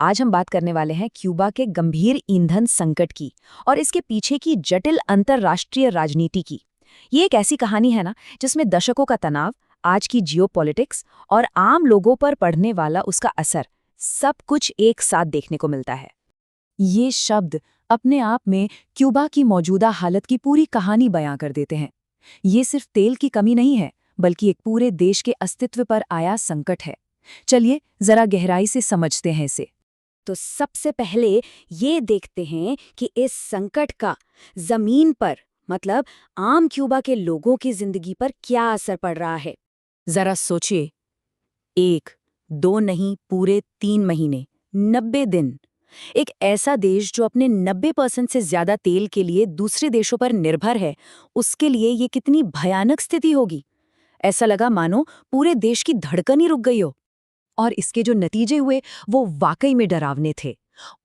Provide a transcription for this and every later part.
आज हम बात करने वाले हैं क्यूबा के गंभीर ईंधन संकट की और इसके पीछे की जटिल अंतर्राष्ट्रीय राजनीति की। ये एक ऐसी कहानी है ना जिसमें दशकों का तनाव, आज की जियोपॉलिटिक्स और आम लोगों पर पड़ने वाला उसका असर, सब कुछ एक साथ देखने को मिलता है। ये शब्द अपने आप में क्यूबा की मौजूदा हालत की पूरी कहानी बयां कर देते हैं। ये सिर्फ तेल की कमी नहीं है, बल्कि एक पूरे देश के अस्तित्व पर आया संकट है। चलिए जरा गहराई से समझते हैं इसे। तो सबसे पहले ये देखते हैं कि इस संकट का जमीन पर मतलब आम क्यूबा के लोगों की जिंदगी पर क्या असर पड़ रहा है। जरा सोचिए, 1, 2 नहीं, पूरे 3 महीने, 90 दिन। एक ऐसा देश जो अपने 90% से ज्यादा तेल के लिए दूसरे देशों पर निर्भर है, उसके लिए ये कितनी भयानक स्थिति होगी। ऐसा लगा मानो पूरे देश की धड़कन ही रुक गई हो। और इसके जो नतीजे हुए वो वाकई में डरावने थे।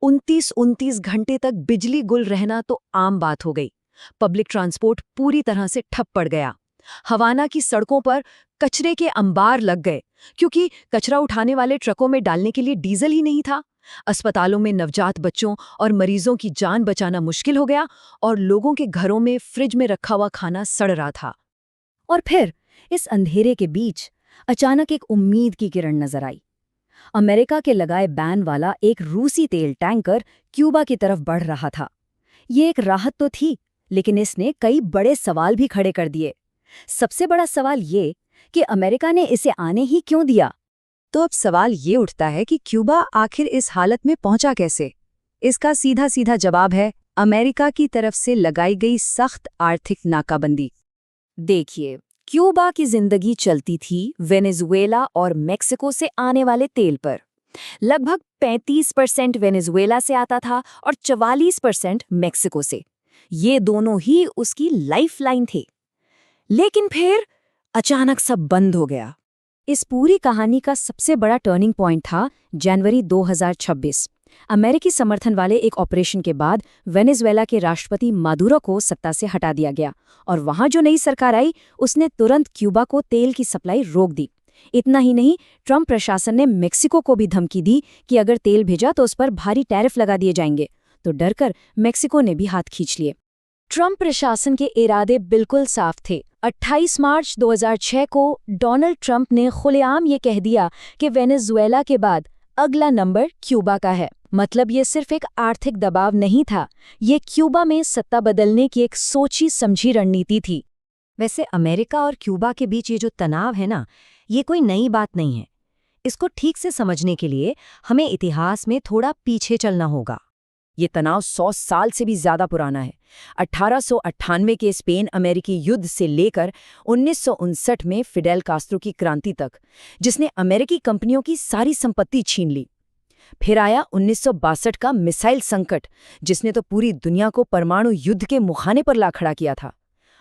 29 घंटे तक बिजली गुल रहना तो आम बात हो गई। पब्लिक ट्रांसपोर्ट पूरी तरह से ठप पड़ गया। हवाना की सड़कों पर कचरे के अंबार लग गए, क्योंकि कचरा उठाने वाले ट्रकों में डालने के लिए डीजल ही नहीं था। अस्पतालों में नवजात बच्चों और मरीजों की जान बचाना मुश्किल हो गया और लोगों के घरों में फ्रिज में रखा हुआ खाना सड़ रहा था। और फिर इस अंधेरे के बीच अचानक एक उम्मीद की किरण नजर आई। अमेरिका के लगाए बैन वाला एक रूसी तेल टैंकर क्यूबा की तरफ बढ़ रहा था। ये एक राहत तो थी, लेकिन इसने कई बड़े सवाल भी खड़े कर दिए। सबसे बड़ा सवाल ये कि अमेरिका ने इसे आने ही क्यों दिया। तो अब सवाल ये उठता है कि क्यूबा आखिर इस हालत में पहुंचा कैसे। इसका सीधा सीधा जवाब है अमेरिका की तरफ से लगाई गई सख्त आर्थिक नाकाबंदी। देखिए, क्यूबा की जिंदगी चलती थी वेनेजुएला और मेक्सिको से आने वाले तेल पर। लगभग 35% वेनेजुएला से आता था और 44% मेक्सिको से। ये दोनों ही उसकी लाइफलाइन थे। लेकिन फिर अचानक सब बंद हो गया। इस पूरी कहानी का सबसे बड़ा टर्निंग पॉइंट था जनवरी 2026। अमेरिकी समर्थन वाले एक ऑपरेशन के बाद वेनेजुएला के राष्ट्रपति मादुरो को सत्ता से हटा दिया गया और वहां जो नई सरकार आई उसने तुरंत क्यूबा को तेल की सप्लाई रोक दी। इतना ही नहीं, ट्रंप प्रशासन ने मेक्सिको को भी धमकी दी कि अगर तेल भेजा तो उस पर भारी टैरिफ लगा दिए जाएंगे। तो डरकर मेक्सिको ने भी हाथ खींच लिए। ट्रंप प्रशासन के इरादे बिल्कुल साफ थे। 28 मार्च 2006 को डोनाल्ड ट्रंप ने खुलेआम ये कह दिया कि वेनेजुएला के बाद अगला नंबर क्यूबा का है। मतलब ये सिर्फ एक आर्थिक दबाव नहीं था, ये क्यूबा में सत्ता बदलने की एक सोची समझी रणनीति थी। वैसे अमेरिका और क्यूबा के बीच ये जो तनाव है ना, ये कोई नई बात नहीं है। इसको ठीक से समझने के लिए हमें इतिहास में थोड़ा पीछे चलना होगा। ये तनाव 100 साल से भी ज्यादा पुराना है। 1898 के स्पेन अमेरिकी युद्ध से लेकर 1959 में फिडेल कास्त्रो की क्रांति तक, जिसने अमेरिकी कंपनियों की सारी संपत्ति छीन ली। फिर आया 1962 का मिसाइल संकट, जिसने तो पूरी दुनिया को परमाणु युद्ध के मुखाने पर ला खड़ा किया था।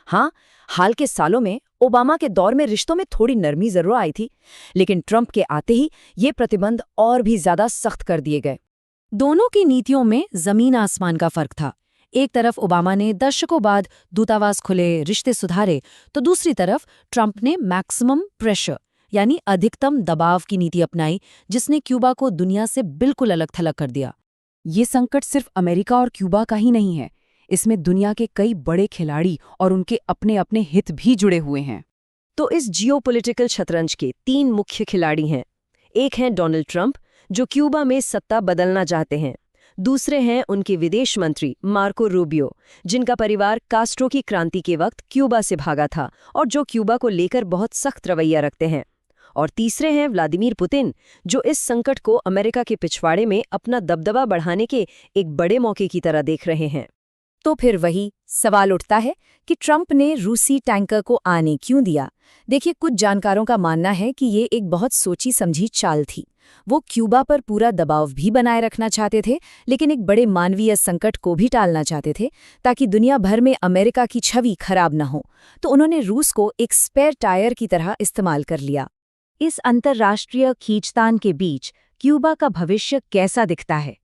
हाँ, हाल के सालों में ओबामा के दौर में रिश्तों में थोड़ी नरमी जरूर आई थी, लेकिन ट्रंप के आते ही ये प्रतिबंध और भी ज्यादा सख्त कर दिए गए। दोनों की नीतियों में जमीन आसमान का फर्क था। एक तरफ ओबामा ने दशकों बाद दूतावास खुले, रिश्ते सुधारे, तो दूसरी तरफ ट्रंप ने मैक्सिमम प्रेशर यानी अधिकतम दबाव की नीति अपनाई, जिसने क्यूबा को दुनिया से बिल्कुल अलग थलग कर दिया। ये संकट सिर्फ अमेरिका और क्यूबा का ही नहीं है, इसमें दुनिया के कई बड़े खिलाड़ी और उनके अपने अपने हित भी जुड़े हुए हैं। तो इस जियोपॉलिटिकल शतरंज के 3 मुख्य खिलाड़ी हैं। एक हैं डोनाल्ड ट्रंप, जो क्यूबा में सत्ता बदलना चाहते हैं। दूसरे हैं उनके विदेश मंत्री मार्को रूबियो, जिनका परिवार कास्ट्रो की क्रांति के वक्त क्यूबा से भागा था और जो क्यूबा को लेकर बहुत सख्त रवैया रखते हैं। और तीसरे हैं व्लादिमीर पुतिन, जो इस संकट को अमेरिका के पिछवाड़े में अपना दबदबा बढ़ाने के एक बड़े मौके की तरह देख रहे हैं। तो फिर वही सवाल उठता है कि ट्रंप ने रूसी टैंकर को आने क्यों दिया। देखिए, कुछ जानकारों का मानना है कि ये एक बहुत सोची समझी चाल थी। वो क्यूबा पर पूरा दबाव भी बनाए रखना चाहते थे, लेकिन एक बड़े मानवीय संकट को भी टालना चाहते थे, ताकि दुनिया भर में अमेरिका की छवि खराब न हो। तो उन्होंने रूस को एक स्पेयर टायर की तरह इस्तेमाल कर लिया। इस अंतर्राष्ट्रीय खींचतान के बीच क्यूबा का भविष्य कैसा दिखता है?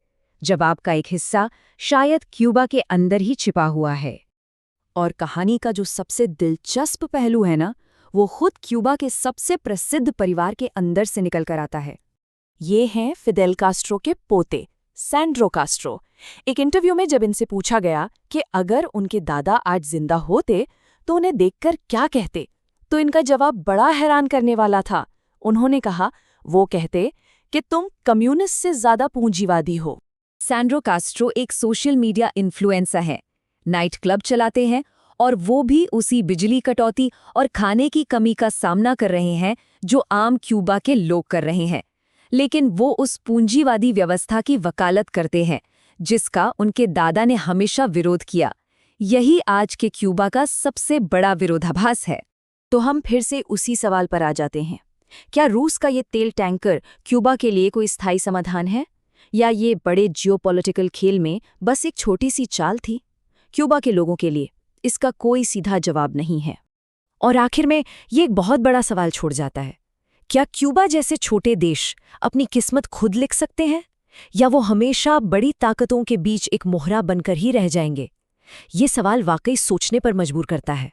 जवाब का एक हिस्सा शायद क्यूबा के अंदर ही छिपा हुआ है। और कहानी का जो सबसे दिलचस्प पहलू है ना, वो खुद क्यूबा के सबसे प्रसिद्ध परिवार के अंदर से निकल कर आता है। ये हैं फिडेल कास्ट्रो के पोते, सैंड्रो कास्ट्रो। एक इंटरव्यू में जब इनसे पूछा गया कि अगर उनके दादा आज जिंदा होते तो उन्हें देखकर क्या कहते, तो इनका जवाब बड़ा हैरान करने वाला था। उन्होंने कहा, वो कहते कि तुम कम्युनिस्ट से ज्यादा पूंजीवादी हो। सैंड्रो कास्ट्रो एक सोशल मीडिया इन्फ्लुएंसर है, नाइट क्लब चलाते हैं और वो भी उसी बिजली कटौती और खाने की कमी का सामना कर रहे हैं जो आम क्यूबा के लोग कर रहे हैं। लेकिन वो उस पूंजीवादी व्यवस्था की वकालत करते हैं जिसका उनके दादा ने हमेशा विरोध किया। यही आज के क्यूबा का सबसे बड़ा विरोधाभास है। तो हम फिर से उसी सवाल पर आ जाते हैं, क्या रूस का ये तेल टैंकर क्यूबा के लिए कोई स्थायी समाधान है, या ये बड़े जियोपॉलिटिकल खेल में बस एक छोटी सी चाल थी? क्यूबा के लोगों के लिए इसका कोई सीधा जवाब नहीं है। और आखिर में ये एक बहुत बड़ा सवाल छोड़ जाता है, क्या क्यूबा जैसे छोटे देश अपनी किस्मत खुद लिख सकते हैं, या वो हमेशा बड़ी ताकतों के बीच एक मोहरा बनकर ही रह जाएंगे? ये सवाल वाकई सोचने पर मजबूर करता है।